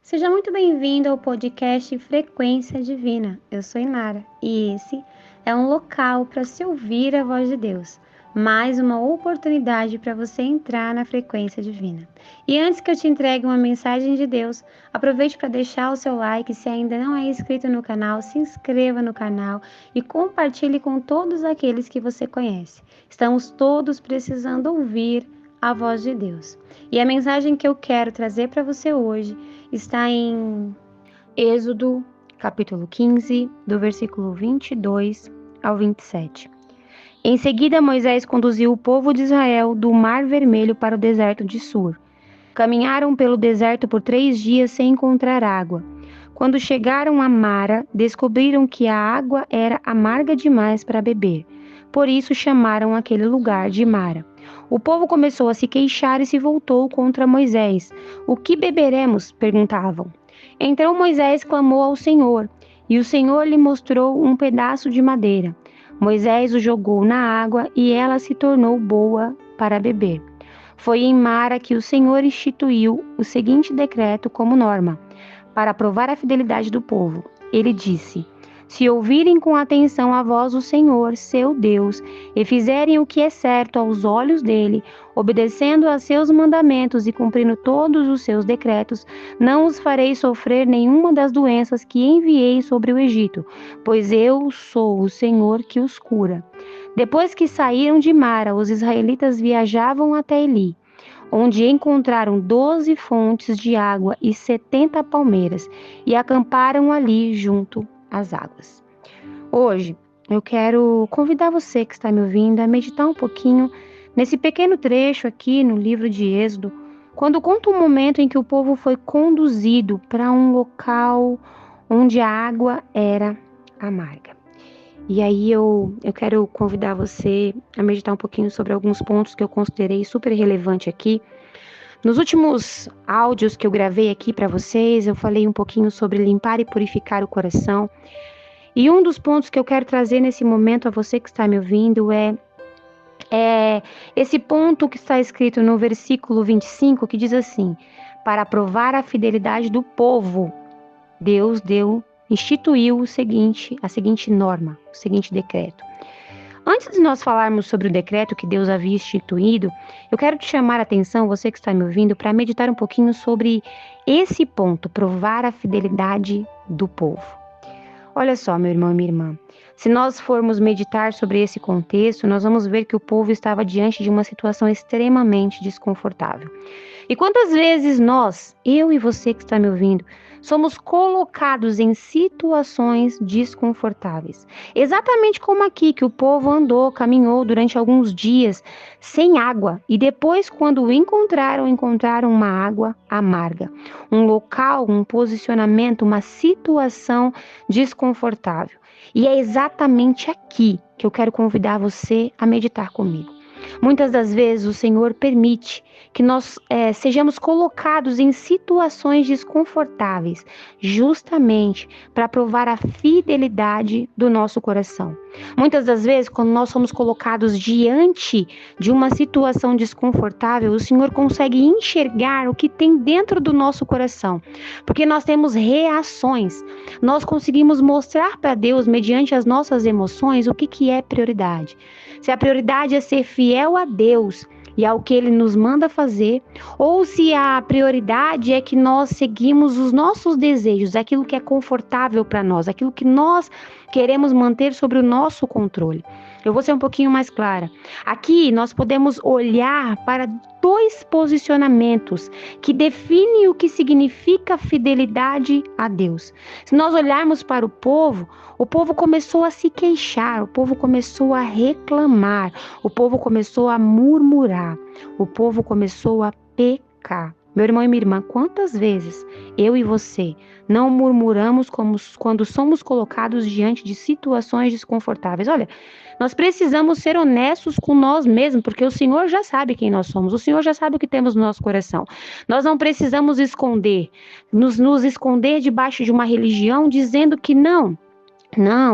Seja muito bem-vindo ao podcast Frequência Divina. Eu sou Inara e esse é um local para se ouvir a voz de Deus. Mais uma oportunidade para você entrar na frequência divina. E antes que eu te entregue uma mensagem de Deus, aproveite para deixar o seu like. Se ainda não é inscrito no canal, se inscreva no canal e compartilhe com todos aqueles que você conhece. Estamos todos precisando ouvir a voz de Deus. E a mensagem que eu quero trazer para você hoje está em Êxodo, capítulo 15, do versículo 22 ao 27. Em seguida, Moisés conduziu o povo de Israel do Mar Vermelho para o deserto de Sur. Caminharam pelo deserto por 3 dias sem encontrar água. Quando chegaram a Mara, descobriram que a água era amarga demais para beber. Por isso chamaram aquele lugar de Mara. O povo começou a se queixar e se voltou contra Moisés. O que beberemos? Perguntavam. Então Moisés clamou ao Senhor, e o Senhor lhe mostrou um pedaço de madeira. Moisés o jogou na água e ela se tornou boa para beber. Foi em Mara que o Senhor instituiu o seguinte decreto como norma, para provar a fidelidade do povo. Ele disse: se ouvirem com atenção a voz do Senhor, seu Deus, e fizerem o que é certo aos olhos dele, obedecendo a seus mandamentos e cumprindo todos os seus decretos, não os farei sofrer nenhuma das doenças que enviei sobre o Egito, pois eu sou o Senhor que os cura. Depois que saíram de Mara, os israelitas viajavam até Eli, onde encontraram 12 fontes de água e 70 palmeiras, e acamparam ali junto às águas. Hoje, eu quero convidar você que está me ouvindo a meditar um pouquinho nesse pequeno trecho aqui no livro de Êxodo, quando conta um momento em que o povo foi conduzido para um local onde a água era amarga. E aí eu quero convidar você a meditar um pouquinho sobre alguns pontos que eu considerei super relevante aqui. Nos últimos áudios que eu gravei aqui para vocês, eu falei um pouquinho sobre limpar e purificar o coração. E um dos pontos que eu quero trazer nesse momento a você que está me ouvindo é esse ponto que está escrito no versículo 25, que diz assim: para provar a fidelidade do povo, Deus instituiu a seguinte norma, o seguinte decreto. Antes de nós falarmos sobre o decreto que Deus havia instituído, eu quero te chamar a atenção, você que está me ouvindo, para meditar um pouquinho sobre esse ponto, provar a fidelidade do povo. Olha só, meu irmão e minha irmã, se nós formos meditar sobre esse contexto, nós vamos ver que o povo estava diante de uma situação extremamente desconfortável. E quantas vezes nós, eu e você que está me ouvindo, somos colocados em situações desconfortáveis. Exatamente como aqui, que o povo caminhou durante alguns dias sem água. E depois, quando o encontraram uma água amarga. Um local, um posicionamento, uma situação desconfortável. E é exatamente aqui que eu quero convidar você a meditar comigo. Muitas das vezes o Senhor permite que nós sejamos colocados em situações desconfortáveis, justamente para provar a fidelidade do nosso coração. Muitas das vezes, quando nós somos colocados diante de uma situação desconfortável, o Senhor consegue enxergar o que tem dentro do nosso coração, porque nós temos reações. Nós conseguimos mostrar para Deus, mediante as nossas emoções, o que é prioridade. Se a prioridade é ser fiel a Deus e ao que Ele nos manda fazer, ou se a prioridade é que nós seguimos os nossos desejos, aquilo que é confortável para nós, aquilo que nós queremos manter sobre o nosso controle. Eu vou ser um pouquinho mais clara. Aqui nós podemos olhar para 2 posicionamentos que definem o que significa fidelidade a Deus. Se nós olharmos para o povo começou a se queixar, o povo começou a reclamar, o povo começou a murmurar, o povo começou a pecar. Meu irmão e minha irmã, quantas vezes eu e você não murmuramos quando somos colocados diante de situações desconfortáveis? Olha, nós precisamos ser honestos com nós mesmos, porque o Senhor já sabe quem nós somos, o Senhor já sabe o que temos no nosso coração. Nós não precisamos nos esconder debaixo de uma religião dizendo que não,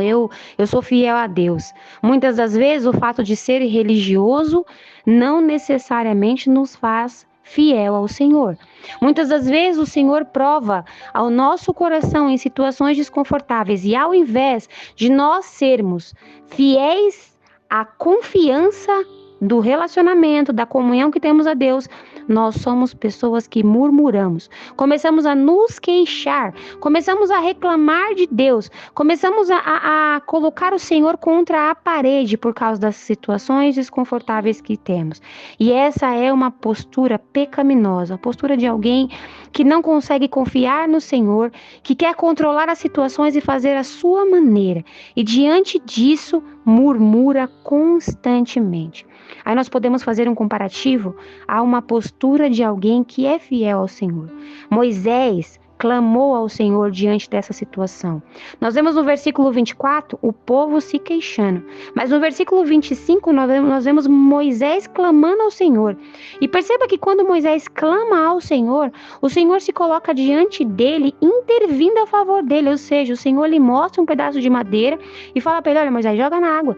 eu sou fiel a Deus. Muitas das vezes o fato de ser religioso não necessariamente nos faz fiel ao Senhor. Muitas das vezes o Senhor prova ao nosso coração em situações desconfortáveis e ao invés de nós sermos fiéis à confiança do relacionamento, da comunhão que temos a Deus, nós somos pessoas que murmuramos, começamos a nos queixar, começamos a reclamar de Deus, começamos a colocar o Senhor contra a parede por causa das situações desconfortáveis que temos. E essa é uma postura pecaminosa, a postura de alguém que não consegue confiar no Senhor, que quer controlar as situações e fazer a sua maneira, e diante disso murmura constantemente. Aí nós podemos fazer um comparativo a uma postura de alguém que é fiel ao Senhor. Moisés clamou ao Senhor diante dessa situação. Nós vemos no versículo 24 o povo se queixando, mas no versículo 25 nós vemos Moisés clamando ao Senhor. E perceba que quando Moisés clama ao Senhor, o Senhor se coloca diante dele, intervindo a favor dele, ou seja, o Senhor lhe mostra um pedaço de madeira e fala para ele: olha, Moisés, joga na água,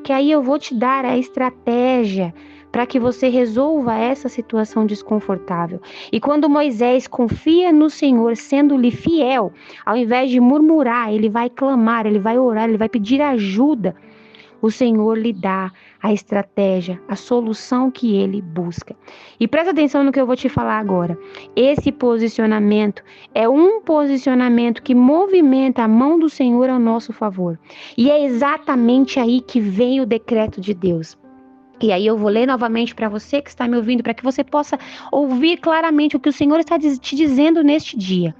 que aí eu vou te dar a estratégia para que você resolva essa situação desconfortável. E quando Moisés confia no Senhor, sendo-lhe fiel, ao invés de murmurar, ele vai clamar, ele vai orar, ele vai pedir ajuda, o Senhor lhe dá a estratégia, a solução que ele busca. E presta atenção no que eu vou te falar agora. Esse posicionamento é um posicionamento que movimenta a mão do Senhor ao nosso favor. E é exatamente aí que vem o decreto de Deus. E aí eu vou ler novamente para você que está me ouvindo, para que você possa ouvir claramente o que o Senhor está te dizendo neste dia.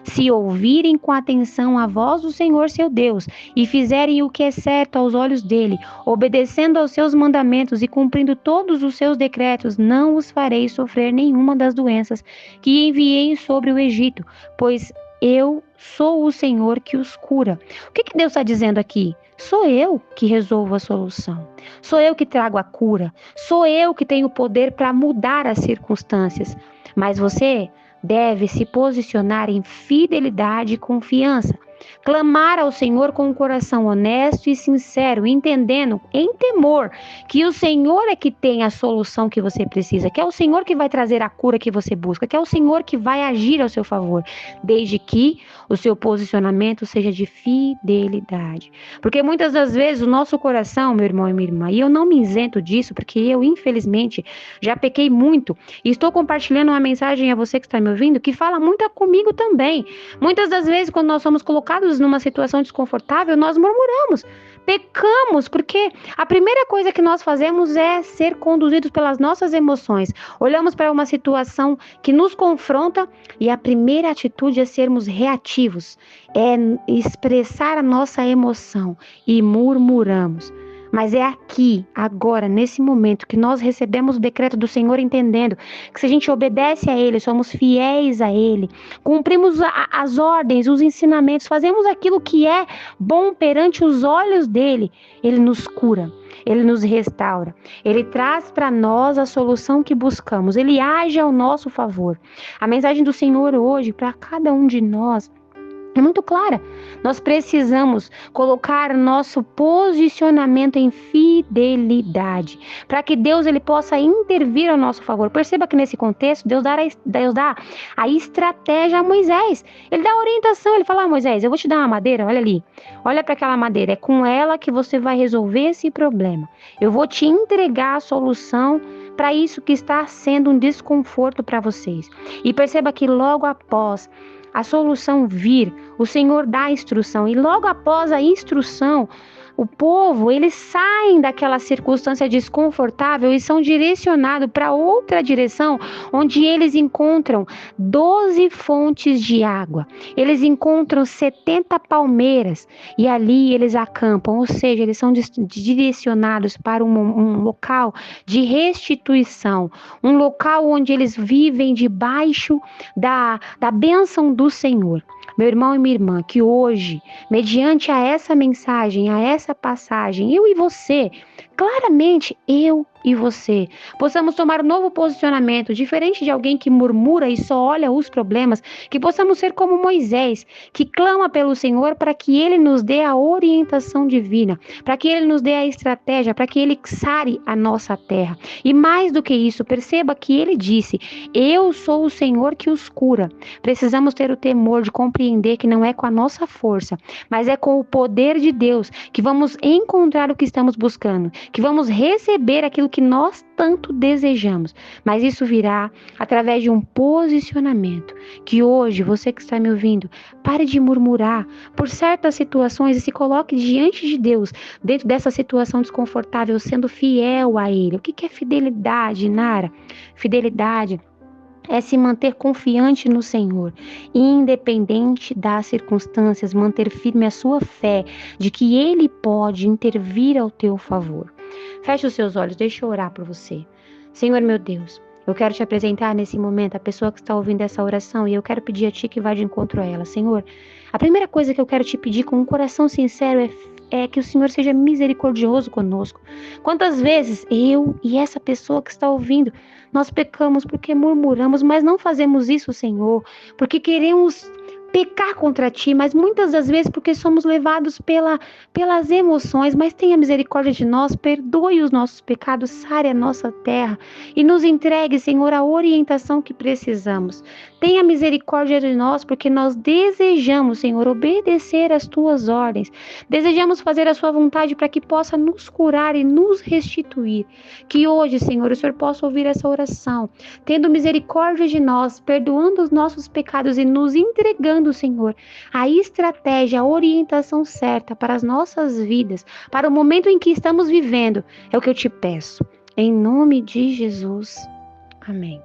Se ouvirem com atenção a voz do Senhor seu Deus e fizerem o que é certo aos olhos dele, obedecendo aos seus mandamentos e cumprindo todos os seus decretos, não os farei sofrer nenhuma das doenças que enviei sobre o Egito, pois eu sou o Senhor que os cura. O que Deus está dizendo aqui? Sou eu que resolvo a solução. Sou eu que trago a cura. Sou eu que tenho o poder para mudar as circunstâncias. Mas você deve se posicionar em fidelidade e confiança. Clamar ao Senhor com um coração honesto e sincero, entendendo, em temor, que o Senhor é que tem a solução que você precisa, que é o Senhor que vai trazer a cura que você busca, que é o Senhor que vai agir ao seu favor, desde que o seu posicionamento seja de fidelidade. Porque muitas das vezes o nosso coração, meu irmão e minha irmã, e eu não me isento disso, porque eu, infelizmente, já pequei muito, e estou compartilhando uma mensagem a você que está me ouvindo, que fala muito comigo também. Muitas das vezes, quando nós somos colocados numa situação desconfortável, nós murmuramos, pecamos, porque a primeira coisa que nós fazemos é ser conduzidos pelas nossas emoções. Olhamos para uma situação que nos confronta e a primeira atitude é sermos reativos, é expressar a nossa emoção e murmuramos. Mas é aqui, agora, nesse momento, que nós recebemos o decreto do Senhor, entendendo que se a gente obedece a Ele, somos fiéis a Ele, cumprimos as ordens, os ensinamentos, fazemos aquilo que é bom perante os olhos dEle, Ele nos cura. Ele nos restaura, Ele traz para nós a solução que buscamos, Ele age ao nosso favor. A mensagem do Senhor hoje, para cada um de nós, é muito clara. Nós precisamos colocar nosso posicionamento em fidelidade, para que Deus ele possa intervir ao nosso favor. Perceba que nesse contexto, Deus dá a estratégia a Moisés. Ele dá a orientação, ele fala: Moisés, eu vou te dar uma madeira, olha ali. Olha para aquela madeira, é com ela que você vai resolver esse problema. Eu vou te entregar a solução para isso que está sendo um desconforto para vocês. E perceba que logo após a solução vir, o Senhor dá a instrução, e logo após a instrução, o povo, eles saem daquela circunstância desconfortável e são direcionados para outra direção, onde eles encontram 12 fontes de água. Eles encontram 70 palmeiras e ali eles acampam, ou seja, eles são direcionados para um local de restituição, um local onde eles vivem debaixo da bênção do Senhor. Meu irmão e minha irmã, que hoje, mediante a essa mensagem, a essa passagem, eu e você claramente eu e você possamos tomar um novo posicionamento, diferente de alguém que murmura e só olha os problemas, que possamos ser como Moisés, que clama pelo Senhor para que Ele nos dê a orientação divina, para que Ele nos dê a estratégia, para que Ele sare a nossa terra. E mais do que isso, perceba que Ele disse: eu sou o Senhor que os cura. Precisamos ter o temor de compreender que não é com a nossa força, mas é com o poder de Deus que vamos encontrar o que estamos buscando, que vamos receber aquilo que nós tanto desejamos. Mas isso virá através de um posicionamento. Que hoje, você que está me ouvindo, pare de murmurar por certas situações e se coloque diante de Deus, dentro dessa situação desconfortável, sendo fiel a Ele. O que é fidelidade, Nara? Fidelidade é se manter confiante no Senhor, independente das circunstâncias, manter firme a sua fé de que Ele pode intervir ao teu favor. Feche os seus olhos, deixa eu orar por você. Senhor meu Deus, eu quero te apresentar nesse momento a pessoa que está ouvindo essa oração e eu quero pedir a Ti que vá de encontro a ela. Senhor, a primeira coisa que eu quero te pedir com um coração sincero é que o Senhor seja misericordioso conosco. Quantas vezes eu e essa pessoa que está ouvindo, nós pecamos porque murmuramos, mas não fazemos isso, Senhor, porque queremos pecar contra Ti, mas muitas das vezes porque somos levados pelas emoções. Mas tenha misericórdia de nós, perdoe os nossos pecados, sare a nossa terra e nos entregue, Senhor, a orientação que precisamos. Tenha misericórdia de nós, porque nós desejamos, Senhor, obedecer às Tuas ordens, desejamos fazer a Sua vontade para que possa nos curar e nos restituir. Que hoje, Senhor, o Senhor possa ouvir essa oração, tendo misericórdia de nós, perdoando os nossos pecados e nos entregando, Senhor, a estratégia, a orientação certa para as nossas vidas, para o momento em que estamos vivendo. É o que eu te peço. Em nome de Jesus. Amém.